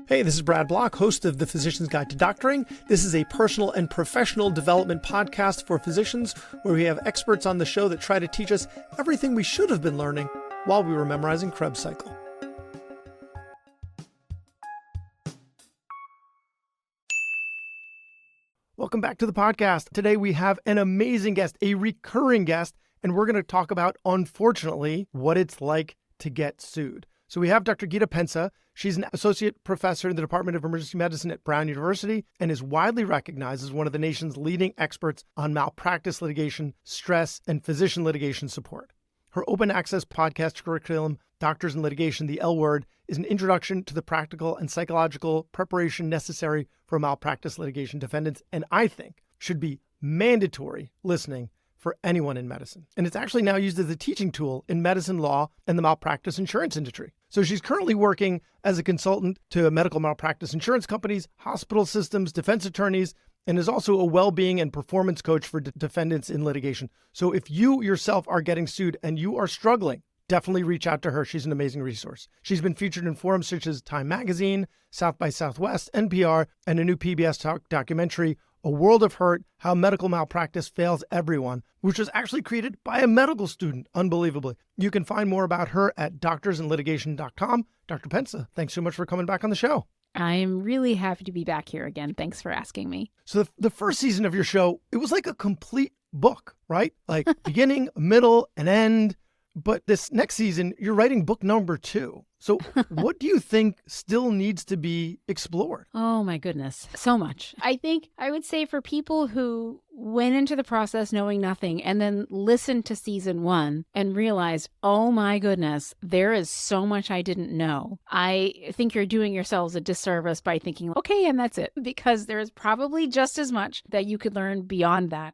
Hey, this is Brad Block, host of The Physician's Guide to Doctoring. This is a personal and professional development podcast for physicians where we have experts on the show that try to teach us everything we should have been learning while we were memorizing Krebs cycle. Welcome back to the podcast. Today we have an amazing guest, a recurring guest, and we're going to talk about, unfortunately, what it's like to get sued. So we have Dr. Gita Pensa. She's an associate professor in the Department of Emergency Medicine at Brown University and is widely recognized as one of the nation's leading experts on malpractice litigation, stress, and physician litigation support. Her open access podcast curriculum, Doctors in Litigation, the L Word, is an introduction to the practical and psychological preparation necessary for malpractice litigation defendants, and I think should be mandatory listening for anyone in medicine. And it's actually now used as a teaching tool in medicine law and the malpractice insurance industry. So she's currently working as a consultant to medical malpractice insurance companies, hospital systems, defense attorneys, and is also a well-being and performance coach for defendants in litigation. So if you yourself are getting sued and you are struggling, definitely reach out to her. She's an amazing resource. She's been featured in forums such as Time Magazine, South by Southwest, NPR, and a new PBS documentary, A World of Hurt, How Medical Malpractice Fails Everyone, which was actually created by a medical student, unbelievably. You can find more about her at doctorsandlitigation.com. Dr. Pensa, thanks so much for coming back on the show. I'm really happy to be back here again. Thanks for asking me. So the first season of your show, it was like a complete book, right? Like beginning, middle, and end. But this next season, you're writing book number 2. So what do you think still needs to be explored? Oh my goodness, so much. I think I would say for people who went into the process knowing nothing and then listened to season 1 and realized, oh my goodness, there is so much I didn't know. I think you're doing yourselves a disservice by thinking, okay, and that's it, because there is probably just as much that you could learn beyond that.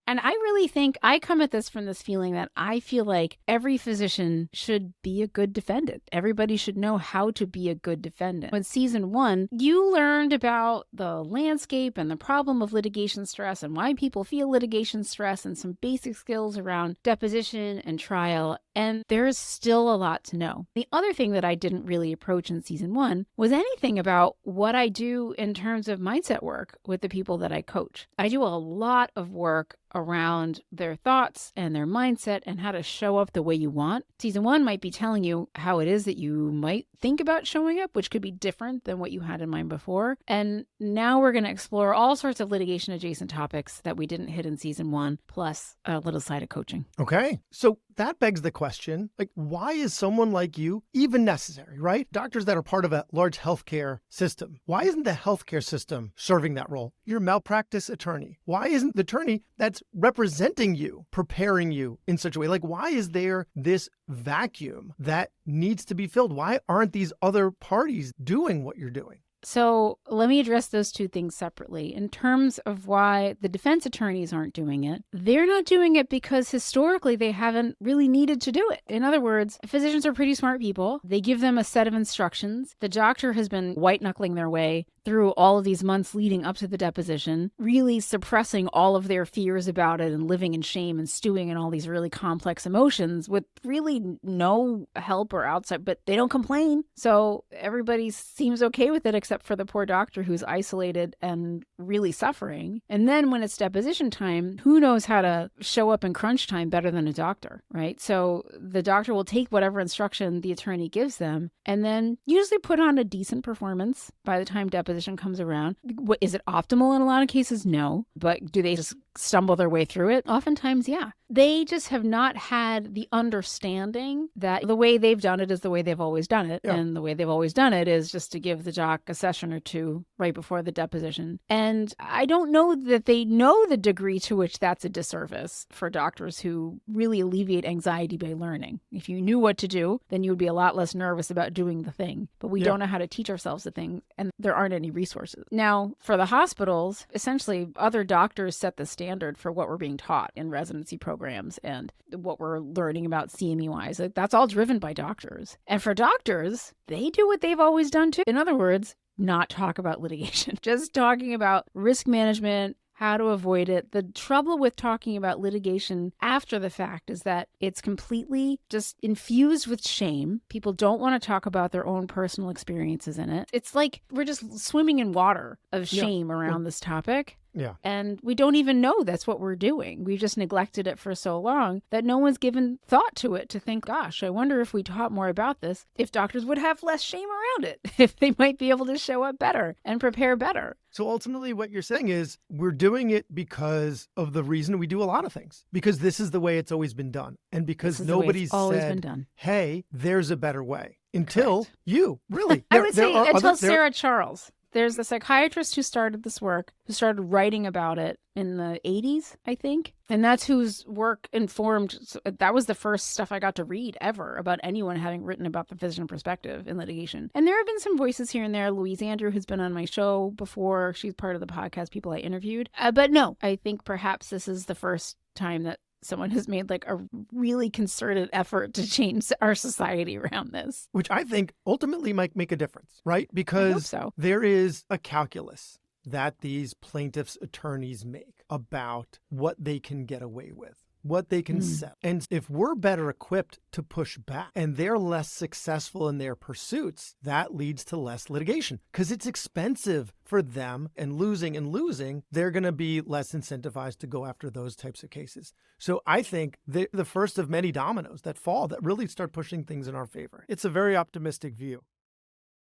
And I really think I come at this from this feeling that I feel like every physician should be a good defendant. Everybody should know how to be a good defendant. In season 1, you learned about the landscape and the problem of litigation stress and why people feel litigation stress and some basic skills around deposition and trial. And there's still a lot to know. The other thing that I didn't really approach in season 1 was anything about what I do in terms of mindset work with the people that I coach. I do a lot of work around their thoughts and their mindset and how to show up the way you want. Season 1 might be telling you how it is that you might think about showing up, which could be different than what you had in mind before. And now we're going to explore all sorts of litigation adjacent topics that we didn't hit in season 1, plus a little side of coaching. Okay. So that begs the question, like, why is someone like you even necessary, right? Doctors that are part of a large healthcare system. Why isn't the healthcare system serving that role? You're a malpractice attorney. Why isn't the attorney that's representing you, preparing you in such a way? Like, why is there this vacuum that needs to be filled? Why aren't these other parties doing what you're doing? So let me address those two things separately. In terms of why the defense attorneys aren't doing it, they're not doing it because historically they haven't really needed to do it. In other words, physicians are pretty smart people. They give them a set of instructions. The doctor has been white-knuckling their way through all of these months leading up to the deposition, really suppressing all of their fears about it and living in shame and stewing in all these really complex emotions with really no help or outside, but they don't complain. So everybody seems okay with it except for the poor doctor who's isolated and really suffering. And then when it's deposition time, who knows how to show up in crunch time better than a doctor, right? So the doctor will take whatever instruction the attorney gives them and then usually put on a decent performance by the time deposition comes around. Is it optimal in a lot of cases? No. But do they just stumble their way through it? Oftentimes, yeah. They just have not had the understanding that the way they've done it is the way they've always done it. Yeah. And the way they've always done it is just to give the doc a session or two right before the deposition. And I don't know that they know the degree to which that's a disservice for doctors who really alleviate anxiety by learning. If you knew what to do, then you would be a lot less nervous about doing the thing. But we don't know how to teach ourselves the thing, and there aren't any resources. Now, for the hospitals, essentially other doctors set the standard for what we're being taught in residency programs and what we're learning about CME-wise. That's all driven by doctors. And for doctors, they do what they've always done too. In other words, not talk about litigation, just talking about risk management, how to avoid it. The trouble with talking about litigation after the fact is that it's completely just infused with shame. People don't want to talk about their own personal experiences in it. It's like we're just swimming in water of shame around this topic. Yeah. And we don't even know that's what we're doing. We've just neglected it for so long that no one's given thought to it to think, gosh, I wonder if we taught more about this, if doctors would have less shame around it, if they might be able to show up better and prepare better. So ultimately what you're saying is we're doing it because of the reason we do a lot of things, because this is the way it's always been done. And because nobody's said, hey, there's a better way until you really. I would say until Sarah Charles. There's a psychiatrist who started this work, who started writing about it in the 80s, I think. And that's whose work informed, that was the first stuff I got to read ever about anyone having written about the physician perspective in litigation. And there have been some voices here and there. Louise Andrew, who's been on my show before, she's part of the podcast, people I interviewed. But no, I think perhaps this is the first time that someone has made like a really concerted effort to change our society around this. Which I think ultimately might make a difference, right? Because there is a calculus that these plaintiffs' attorneys make about what they can get away with, what they can sell. And if we're better equipped to push back and they're less successful in their pursuits, that leads to less litigation because it's expensive for them, and losing, they're going to be less incentivized to go after those types of cases. So I think they're the first of many dominoes that fall that really start pushing things in our favor. It's a very optimistic view.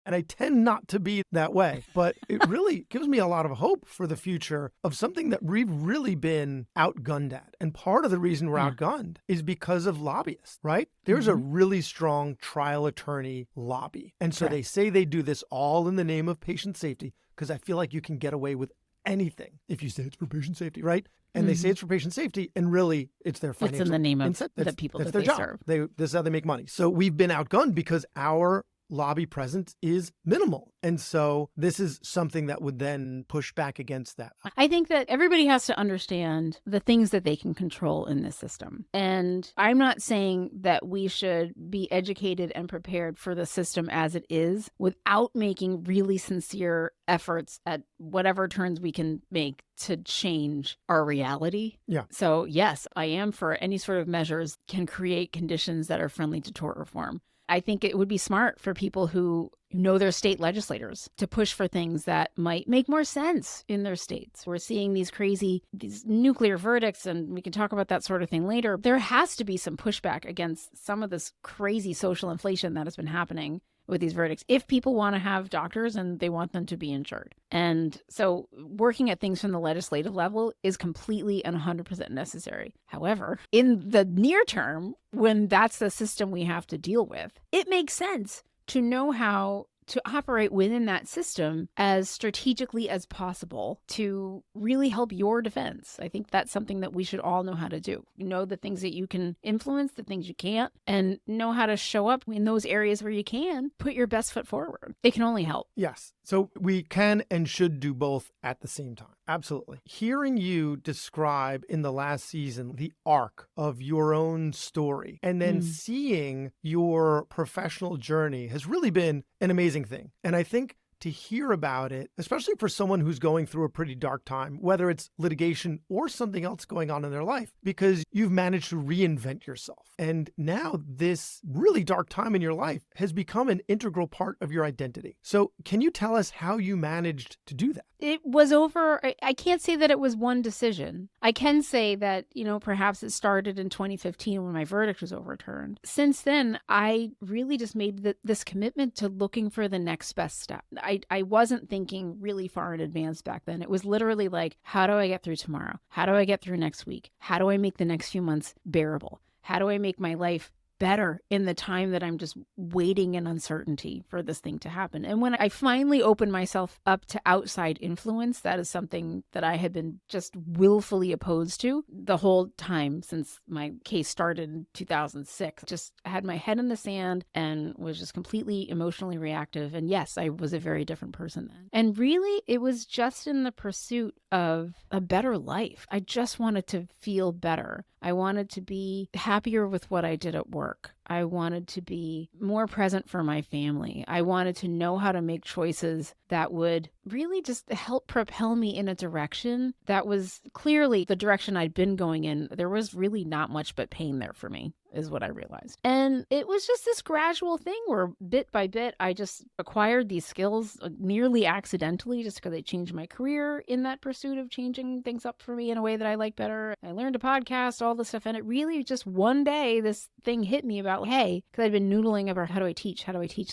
And I tend not to be that way, but it really gives me a lot of hope for the future of something that we've really been outgunned at. And part of the reason we're outgunned is because of lobbyists, right? There's a really strong trial attorney lobby. And so they say they do this all in the name of patient safety, because I feel like you can get away with anything if you say it's for patient safety, right? And they say it's for patient safety, and really it's their financial It's in the name of incentive. the people that their they job. serve. This is how they make money. So we've been outgunned because our lobby presence is minimal. And so this is something that would then push back against that. I think that everybody has to understand the things that they can control in this system. And I'm not saying that we should be educated and prepared for the system as it is without making really sincere efforts at whatever turns we can make to change our reality. Yeah. So yes, I am for any sort of measures can create conditions that are friendly to tort reform. I think it would be smart for people who know their state legislators to push for things that might make more sense in their states. We're seeing these nuclear verdicts, and we can talk about that sort of thing later. There has to be some pushback against some of this crazy social inflation that has been happening with these verdicts if people want to have doctors and they want them to be insured. And so working at things from the legislative level is completely and 100% necessary. However, in the near term, when that's the system we have to deal with, it makes sense to know how to operate within that system as strategically as possible to really help your defense. I think that's something that we should all know how to do. Know the things that you can influence, the things you can't, and know how to show up in those areas where you can. Put your best foot forward. It can only help. Yes. So we can and should do both at the same time. Absolutely. Hearing you describe in the last season the arc of your own story and then seeing your professional journey has really been an amazing thing. And I think to hear about it, especially for someone who's going through a pretty dark time, whether it's litigation or something else going on in their life, because you've managed to reinvent yourself. And now this really dark time in your life has become an integral part of your identity. So can you tell us how you managed to do that? It was over. I can't say that it was one decision. I can say that, perhaps it started in 2015 when my verdict was overturned. Since then, I really just made this commitment to looking for the next best step. I wasn't thinking really far in advance back then. It was literally like, how do I get through tomorrow? How do I get through next week? How do I make the next few months bearable? How do I make my life better in the time that I'm just waiting in uncertainty for this thing to happen? And when I finally opened myself up to outside influence, that is something that I had been just willfully opposed to the whole time since my case started in 2006. Just had my head in the sand and was just completely emotionally reactive. And yes, I was a very different person then. And really, it was just in the pursuit of a better life. I just wanted to feel better. I wanted to be happier with what I did at work. I wanted to be more present for my family. I wanted to know how to make choices that would really just help propel me in a direction that was clearly the direction I'd been going in. There was really not much but pain there for me, is what I realized. And it was just this gradual thing where bit by bit, I just acquired these skills nearly accidentally just because I changed my career in that pursuit of changing things up for me in a way that I like better. I learned to podcast, all this stuff. And it really just one day, this thing hit me about, hey, because I'd been noodling about how do I teach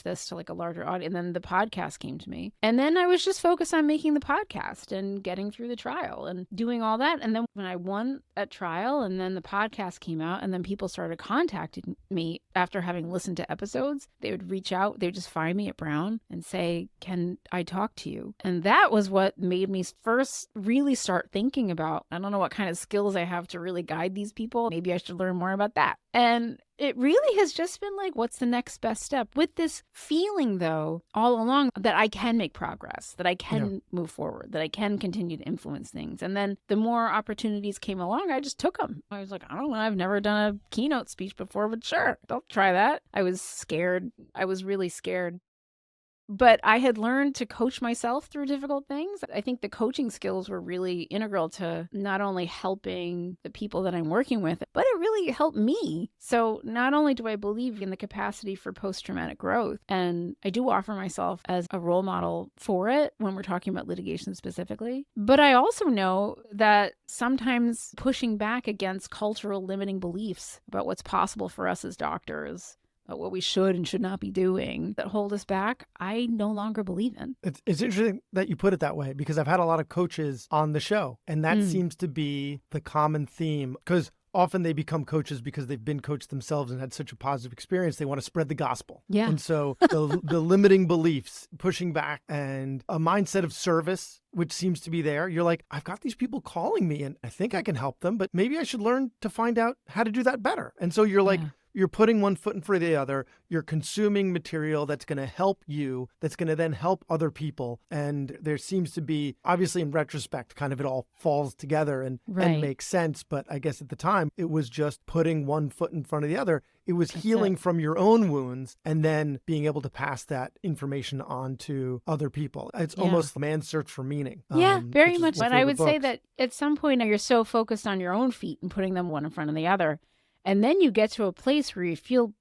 this to like a larger audience. And then the podcast came to me. And then I was just focused on making the podcast and getting through the trial and doing all that. And then when I won at trial and then the podcast came out and then people started contacting me after having listened to episodes, they would reach out, they would just find me at Brown and say, can I talk to you? And that was what made me first really start thinking about, I don't know what kind of skills I have to really guide these people. Maybe I should learn more about that. And it really has just been like, what's the next best step? With this feeling, though, all along that I can make progress, that I can move forward, that I can continue to influence things. And then the more opportunities came along, I just took them. I was like, I don't know, I've never done a keynote speech before, but sure, I'll try that. I was scared. I was really scared. But I had learned to coach myself through difficult things. I think the coaching skills were really integral to not only helping the people that I'm working with, but it really helped me. So not only do I believe in the capacity for post-traumatic growth, and I do offer myself as a role model for it when we're talking about litigation specifically, but I also know that sometimes pushing back against cultural limiting beliefs about what's possible for us as doctors, what we should and should not be doing that hold us back, I no longer believe in. It's interesting that you put it that way because I've had a lot of coaches on the show and that seems to be the common theme because often they become coaches because they've been coached themselves and had such a positive experience. They want to spread the gospel. Yeah. And so the limiting beliefs, pushing back and a mindset of service, which seems to be there. You're like, I've got these people calling me and I think I can help them, but maybe I should learn to find out how to do that better. And so you're like, you're putting one foot in front of the other. You're consuming material that's going to help you, that's going to then help other people. And there seems to be, obviously in retrospect, kind of it all falls together and makes sense. But I guess at the time, it was just putting one foot in front of the other. It was healing from your own wounds and then being able to pass that information on to other people. It's almost man's search for meaning. Very much. But I would say that at some point you're so focused on your own feet and putting them one in front of the other. And then you get to a place where you feel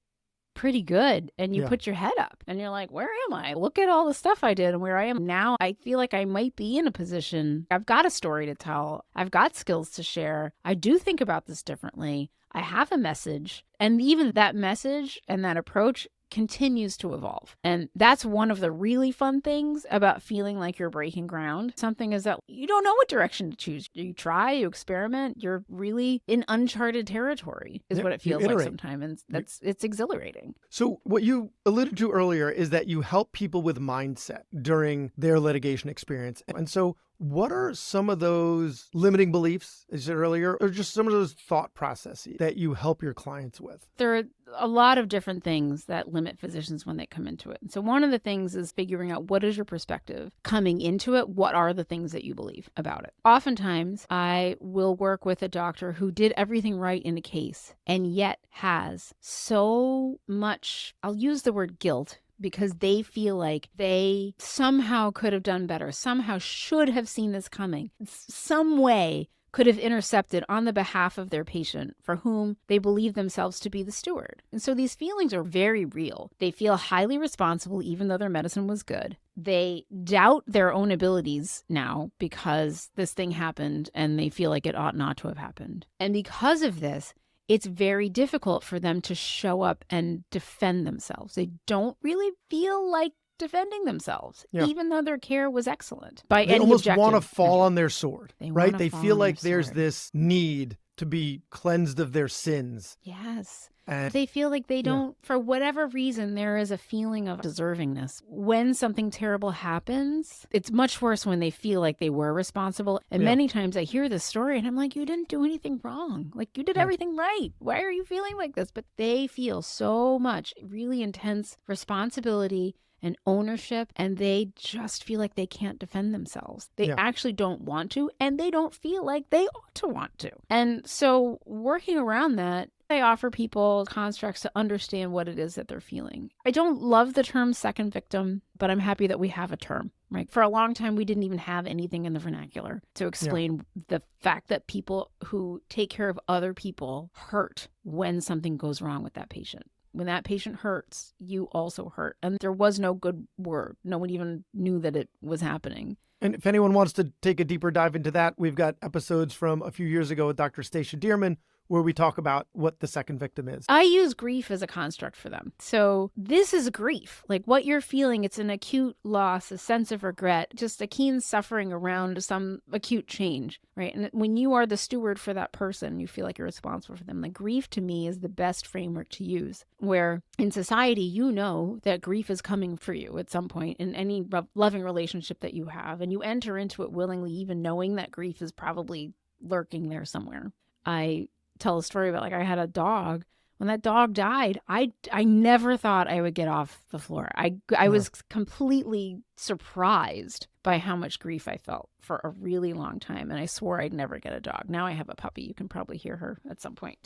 pretty good and you put your head up and you're like, where am I? Look at all the stuff I did and where I am now. I feel like I might be in a position. I've got a story to tell. I've got skills to share. I do think about this differently. I have a message. And even that message and that approach continues to evolve. And that's one of the really fun things about feeling like you're breaking ground. Something is that you don't know what direction to choose. You try, you experiment, you're really in uncharted territory is what it feels like sometimes. And it's exhilarating. So what you alluded to earlier is that you help people with mindset during their litigation experience. And so what are some of those limiting beliefs, as you said earlier, or just some of those thought processes that you help your clients with? There are a lot of different things that limit physicians when they come into it. And so one of the things is figuring out what is your perspective coming into it? What are the things that you believe about it? Oftentimes, I will work with a doctor who did everything right in a case and yet has so much, I'll use the word guilt, because they feel like they somehow could have done better, somehow should have seen this coming, some way could have intercepted on the behalf of their patient for whom they believe themselves to be the steward. And so these feelings are very real. They feel highly responsible even though their medicine was good. They doubt their own abilities now because this thing happened and they feel like it ought not to have happened. And because of this, it's very difficult for them to show up and defend themselves. They don't really feel like defending themselves, even though their care was excellent. By they any almost objective want to fall on their sword, right? They feel like there's sword. this need to be cleansed of their sins. Yes. And they feel like they don't, for whatever reason, there is a feeling of deservingness. When something terrible happens, it's much worse when they feel like they were responsible. And many times I hear this story and I'm like, you didn't do anything wrong. Like you did everything right. Why are you feeling like this? But they feel so much really intense responsibility and ownership, and they just feel like they can't defend themselves. They actually don't want to, and they don't feel like they ought to want to. And so working around that, I offer people constructs to understand what it is that they're feeling. I don't love the term second victim, but I'm happy that we have a term, right? For a long time, we didn't even have anything in the vernacular to explain the fact that people who take care of other people hurt when something goes wrong with that patient. When that patient hurts, you also hurt. And there was no good word. No one even knew that it was happening. And if anyone wants to take a deeper dive into that, we've got episodes from a few years ago with Dr. Stacia Dearman, where we talk about what the second victim is. I use grief as a construct for them. So this is grief. Like what you're feeling, it's an acute loss, a sense of regret, just a keen suffering around some acute change, right? And when you are the steward for that person, you feel like you're responsible for them. Like grief to me is the best framework to use, where in society, you know that grief is coming for you at some point in any loving relationship that you have. And you enter into it willingly, even knowing that grief is probably lurking there somewhere. I tell a story about, like, I had a dog. When that dog died, I never thought I would get off the floor. I was completely surprised by how much grief I felt for a really long time. And I swore I'd never get a dog. Now I have a puppy. You can probably hear her at some point.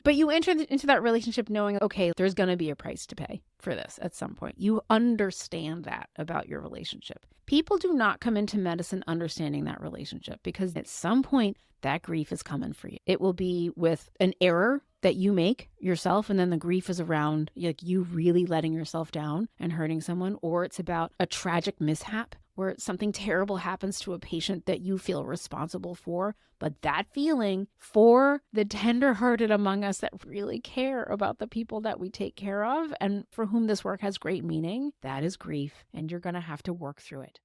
But you enter into that relationship knowing, okay, there's going to be a price to pay for this at some point. You understand that about your relationship. People do not come into medicine understanding that relationship, because at some point that grief is coming for you. It will be with an error that you make yourself, and then the grief is around like you really letting yourself down and hurting someone, or it's about a tragic mishap where something terrible happens to a patient that you feel responsible for. But that feeling for the tender-hearted among us that really care about the people that we take care of and for whom this work has great meaning, that is grief, and you're going to have to work through it.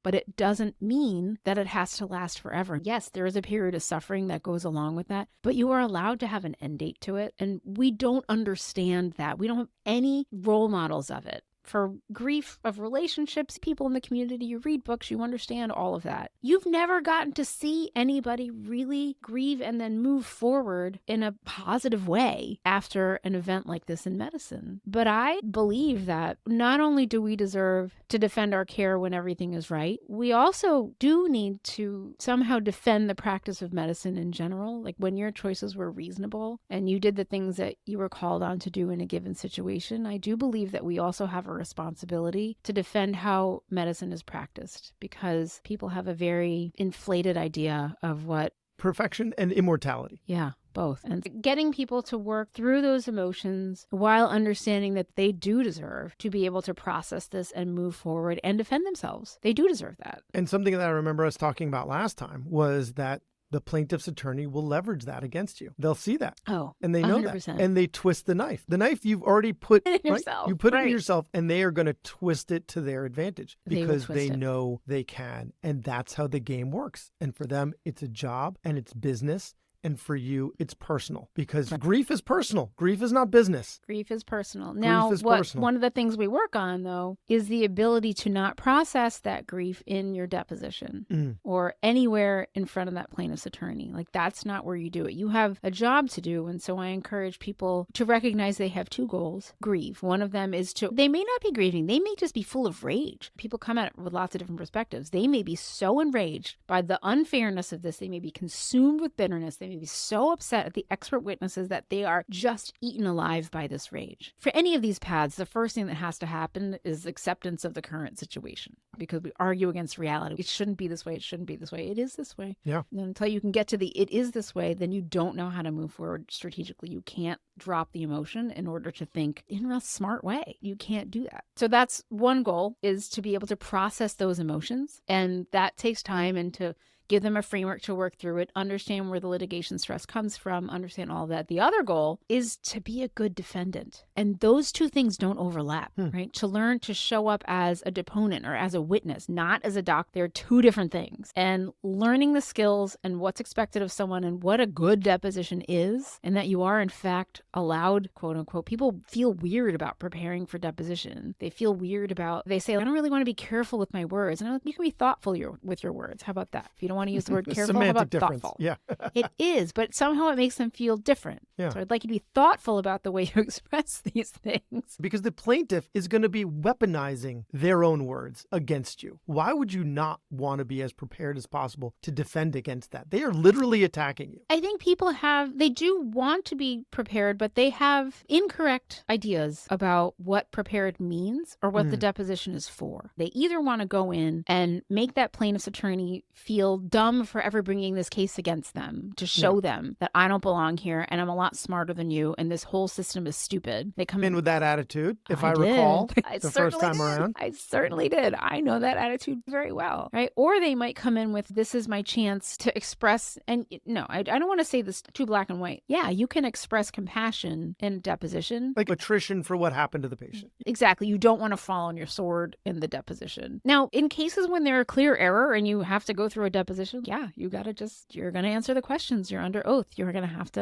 But it doesn't mean that it has to last forever. Yes, there is a period of suffering that goes along with that, but you are allowed to have an end date to it. And we don't understand that. We don't have any role models of it. For grief of relationships, people in the community, you read books, you understand all of that. You've never gotten to see anybody really grieve and then move forward in a positive way after an event like this in medicine. But I believe that not only do we deserve to defend our care when everything is right, we also do need to somehow defend the practice of medicine in general. Like when your choices were reasonable and you did the things that you were called on to do in a given situation, I do believe that we also have a responsibility to defend how medicine is practiced, because people have a very inflated idea of what perfection and immortality. Yeah, both. And getting people to work through those emotions while understanding that they do deserve to be able to process this and move forward and defend themselves. They do deserve that. And something that I remember us talking about last time was that the plaintiff's attorney will leverage that against you. They'll see that. Oh, and they know 100%. that. And they twist the knife. The knife you've already put in right? yourself. You put it in yourself, and they are going to twist it to their advantage because they it. know they can. And that's how the game works. And for them, it's a job and it's business. And for you, it's personal, because grief is personal. Grief is not business. Grief is personal. Now, one of the things we work on, though, is the ability to not process that grief in your deposition or anywhere in front of that plaintiff's attorney. Like, that's not where you do it. You have a job to do. And so I encourage people to recognize they have two goals. Grieve. One of them is they may not be grieving. They may just be full of rage. People come at it with lots of different perspectives. They may be so enraged by the unfairness of this. They may be consumed with bitterness. They may be so upset at the expert witnesses that they are just eaten alive by this rage. For any of these paths, the first thing that has to happen is acceptance of the current situation, because we argue against reality. It shouldn't be this way. It shouldn't be this way. It is this way. Yeah. And until you can get to the it is this way, then you don't know how to move forward strategically. You can't drop the emotion in order to think in a smart way. You can't do that. So that's one goal, is to be able to process those emotions. And that takes time, and to give them a framework to work through it, understand where the litigation stress comes from, understand all that. The other goal is to be a good defendant. And those two things don't overlap, right? To learn to show up as a deponent or as a witness, not as a doc. They're two different things. And learning the skills and what's expected of someone and what a good deposition is, and that you are in fact allowed, quote unquote. People feel weird about preparing for deposition. They feel weird about, they say, I don't really want to be careful with my words. And I'm like, you can be thoughtful with your words. How about that? If you don't want to use the word careful. How Semantic about difference. thoughtful? Yeah. It is, but somehow it makes them feel different. Yeah. So I'd like you to be thoughtful about the way you express these things. Because the plaintiff is going to be weaponizing their own words against you. Why would you not want to be as prepared as possible to defend against that? They are literally attacking you. I think people they do want to be prepared, but they have incorrect ideas about what prepared means or what the deposition is for. They either want to go in and make that plaintiff's attorney feel dumb for ever bringing this case against them to show them that I don't belong here and I'm a lot smarter than you and this whole system is stupid. They come In with that attitude, if I did. recall, I the first time around. I certainly did. I know that attitude very well, right? Or they might come in with, this is my chance to express, and no, I don't want to say this too black and white. Yeah, you can express compassion in a deposition. Like attrition for what happened to the patient. Exactly. You don't want to fall on your sword in the deposition. Now, in cases when there are clear error and you have to go through a deposition, yeah, you're going to answer the questions. You're under oath. You're going to have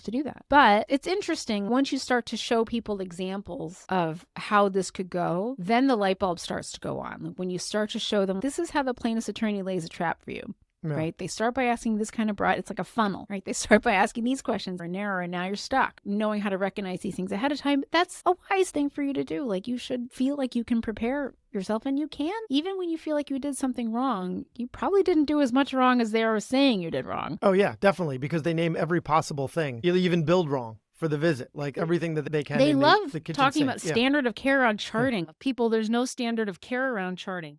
to do that. But it's interesting, once you start to show people examples of how this could go, then the light bulb starts to go on. When you start to show them, this is how the plaintiff's attorney lays a trap for you. Yeah. Right? They start by asking this kind of broad, it's like a funnel, right? They start by asking these questions are narrow and now you're stuck. Knowing how to recognize these things ahead of time, that's a wise thing for you to do. Like, you should feel like you can prepare yourself, and you can. Even when you feel like you did something wrong, you probably didn't do as much wrong as they are saying you did wrong. Oh yeah, definitely, because they name every possible thing. You even billed wrong for the visit, like everything that they can. They love the kitchen talking sink. about standard of care on charting. People, there's no standard of care around charting.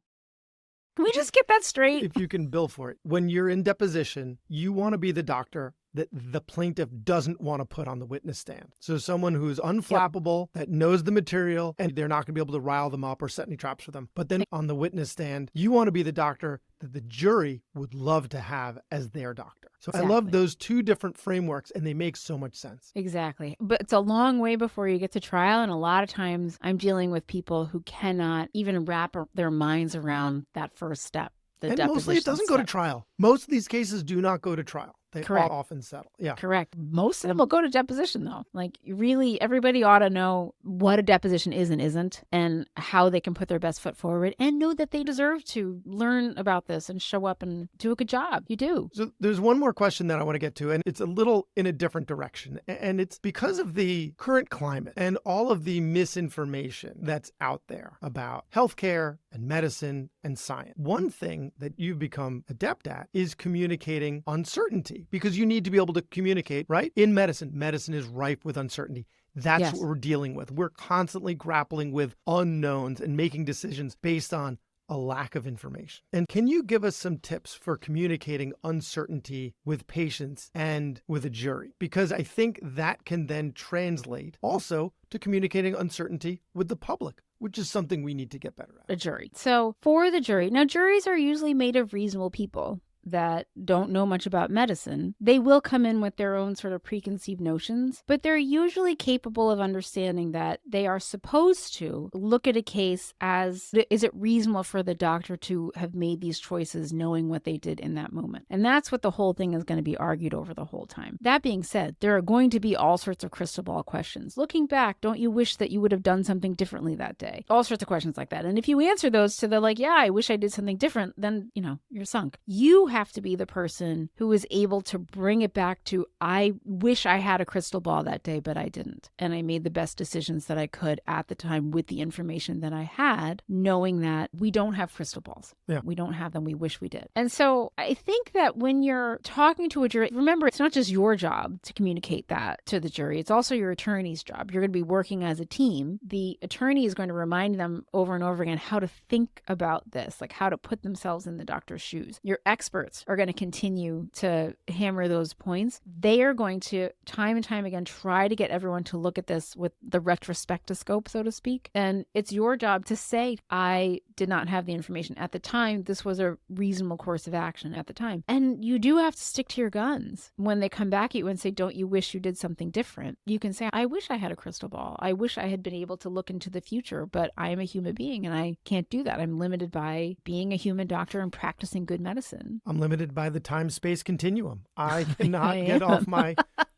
Can we just get that straight? If you can bill for it. When you're in deposition, you want to be the doctor that the plaintiff doesn't want to put on the witness stand. So someone who's unflappable, that knows the material, and they're not going to be able to rile them up or set any traps for them. But then on the witness stand, you want to be the doctor that the jury would love to have as their doctor. So Exactly. I love those two different frameworks, and they make so much sense. Exactly. But it's a long way before you get to trial. And a lot of times I'm dealing with people who cannot even wrap their minds around that first step. And mostly it doesn't go to trial. Most of these cases do not go to trial. They Correct. often settle. Yeah. Correct. Most of them will go to deposition, though. Like, really, everybody ought to know what a deposition is and isn't, and how they can put their best foot forward, and know that they deserve to learn about this and show up and do a good job. You do. So there's one more question that I want to get to, and it's a little in a different direction. And it's because of the current climate and all of the misinformation that's out there about healthcare and medicine and science. One thing that you've become adept at is communicating uncertainty, because you need to be able to communicate, right? In medicine is rife with uncertainty. That's Yes. what we're dealing with. We're constantly grappling with unknowns and making decisions based on a lack of information. And can you give us some tips for communicating uncertainty with patients and with a jury? Because I think that can then translate also to communicating uncertainty with the public, which is something we need to get better at. A jury. So for the jury, now juries are usually made of reasonable people that don't know much about medicine. They will come in with their own sort of preconceived notions, but they're usually capable of understanding that they are supposed to look at a case as, is it reasonable for the doctor to have made these choices knowing what they did in that moment? And that's what the whole thing is going to be argued over the whole time. That being said, there are going to be all sorts of crystal ball questions. Looking back, don't you wish that you would have done something differently that day? All sorts of questions like that. And if you answer those to the like, yeah, I wish I did something different, then, you're sunk. You have to be the person who is able to bring it back to, I wish I had a crystal ball that day, but I didn't. And I made the best decisions that I could at the time with the information that I had, knowing that we don't have crystal balls. Yeah. We don't have them. We wish we did. And so I think that when you're talking to a jury, remember, it's not just your job to communicate that to the jury. It's also your attorney's job. You're going to be working as a team. The attorney is going to remind them over and over again how to think about this, like how to put themselves in the doctor's shoes. Your experts are going to continue to hammer those points. They are going to, time and time again, try to get everyone to look at this with the retrospectoscope, so to speak. And it's your job to say, I did not have the information at the time. This was a reasonable course of action at the time. And you do have to stick to your guns. When they come back at you and say, don't you wish you did something different? You can say, I wish I had a crystal ball. I wish I had been able to look into the future, but I am a human being and I can't do that. I'm limited by being a human doctor and practicing good medicine. I'm limited by the time-space continuum. I cannot get off my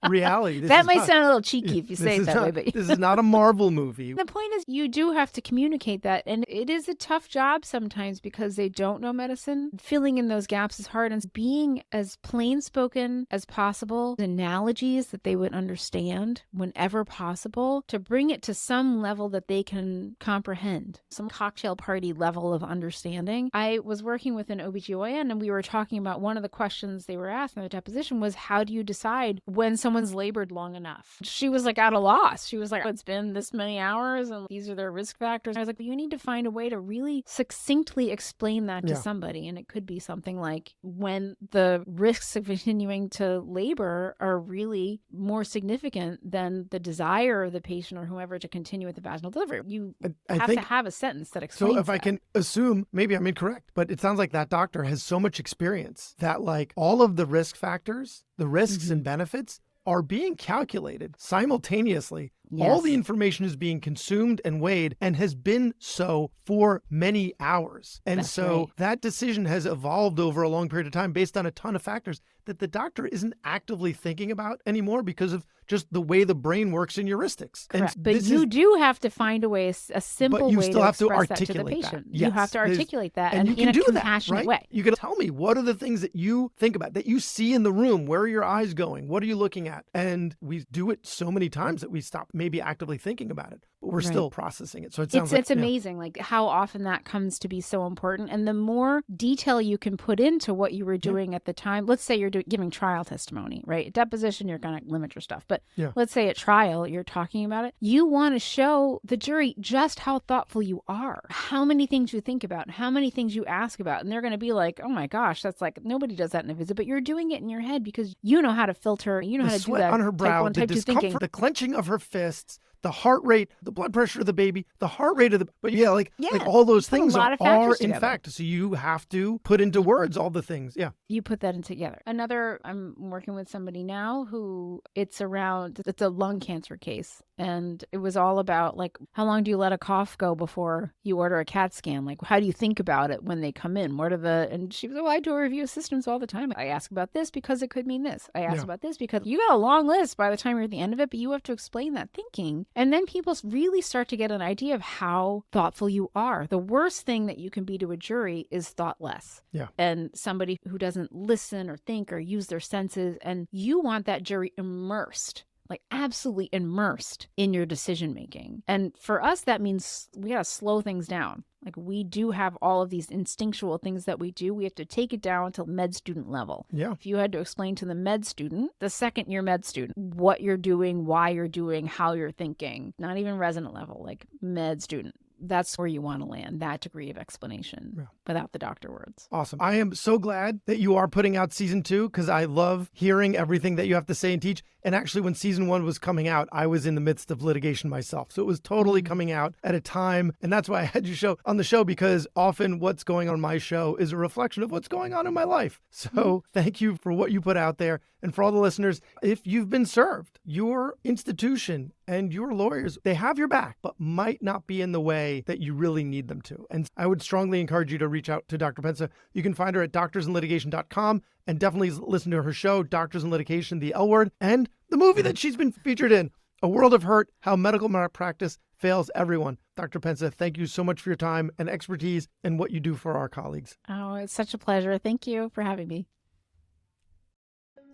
reality. That might sound a little cheeky if you say it that way, but this is not a Marvel movie. The point is you do have to communicate that, and it is a tough job sometimes because they don't know medicine. Filling in those gaps is hard, and being as plain-spoken as possible, analogies that they would understand whenever possible to bring it to some level that they can comprehend, some cocktail party level of understanding. I was working with an OBGYN, and we were talking about one of the questions they were asked in the deposition was, how do you decide when someone's labored long enough? She was like at a loss. She was like, it's been this many hours and these are their risk factors. I was like, you need to find a way to really succinctly explain that to somebody. And it could be something like when the risks of continuing to labor are really more significant than the desire of the patient or whoever to continue with the vaginal delivery. You have to have a sentence that explains So if I can assume, maybe I'm incorrect, but it sounds like that doctor has so much experience that like all of the risk factors, the risks and benefits are being calculated simultaneously. Yes. All the information is being consumed and weighed and has been so for many hours. And That's so right. that decision has evolved over a long period of time based on a ton of factors that the doctor isn't actively thinking about anymore because of just the way the brain works in heuristics. Correct. And But you do have to find a way, a simple you way still to have to express that to the articulate patient. that. You Yes. have to articulate that and you in can a do compassionate that, right? way. You can tell me, what are the things that you think about, that you see in the room? Where are your eyes going? What are you looking at? And we do it so many times that we stop maybe actively thinking about it, but we're still processing it. So it sounds It's amazing, like how often that comes to be so important. And the more detail you can put into what you were doing at the time, let's say you're giving trial testimony, right? At deposition, you're going to limit your stuff. But let's say at trial, you're talking about it. You want to show the jury just how thoughtful you are, how many things you think about, how many things you ask about. And they're going to be like, oh my gosh, that's like, nobody does that in a visit, but you're doing it in your head because you know how to filter, you know how to do sweat that. on her brow, type 1, the type 2 discomfort, thinking. the clenching of her fists, the heart rate, the blood pressure of the baby, the heart rate of the, but like all those things lot of are factors in together. fact, so you have to put into words all the things. Yeah. You put that in together. I'm working with somebody now who it's a lung cancer case. And it was all about like, how long do you let a cough go before you order a CAT scan? Like, how do you think about it when they come in? And she was, I do a review of systems all the time. I ask about this because it could mean this. I ask about this because you got a long list by the time you're at the end of it, but you have to explain that thinking. And then people really start to get an idea of how thoughtful you are. The worst thing that you can be to a jury is thoughtless. Yeah. And somebody who doesn't listen or think or use their senses. And you want that jury immersed, like absolutely immersed in your decision making. And for us, that means we got to slow things down. Like we do have all of these instinctual things that we do. We have to take it down to med student level. Yeah. If you had to explain to the med student, the second year med student, what you're doing, why you're doing, how you're thinking, not even resident level, like med student. That's where you want to land, that degree of explanation without the doctor words. Awesome. I am so glad that you are putting out season 2 because I love hearing everything that you have to say and teach. And actually, when season 1 was coming out, I was in the midst of litigation myself. So it was totally coming out at a time. And that's why I had you on the show, because often what's going on my show is a reflection of what's going on in my life. So thank you for what you put out there. And for all the listeners, if you've been served, your institution and your lawyers, they have your back, but might not be in the way that you really need them to. And I would strongly encourage you to reach out to Dr. Pensa. You can find her at doctorsandlitigation.com and definitely listen to her show, Doctors in Litigation, The L Word, and the movie that she's been featured in, A World of Hurt, How Medical Malpractice Fails Everyone. Dr. Pensa, thank you so much for your time and expertise and what you do for our colleagues. Oh, it's such a pleasure. Thank you for having me.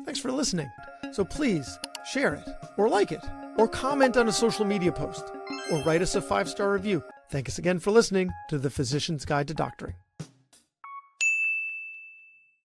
Thanks for listening. So please share it or like it or comment on a social media post or write us a 5-star review. Thank us again for listening to The Physician's Guide to Doctoring.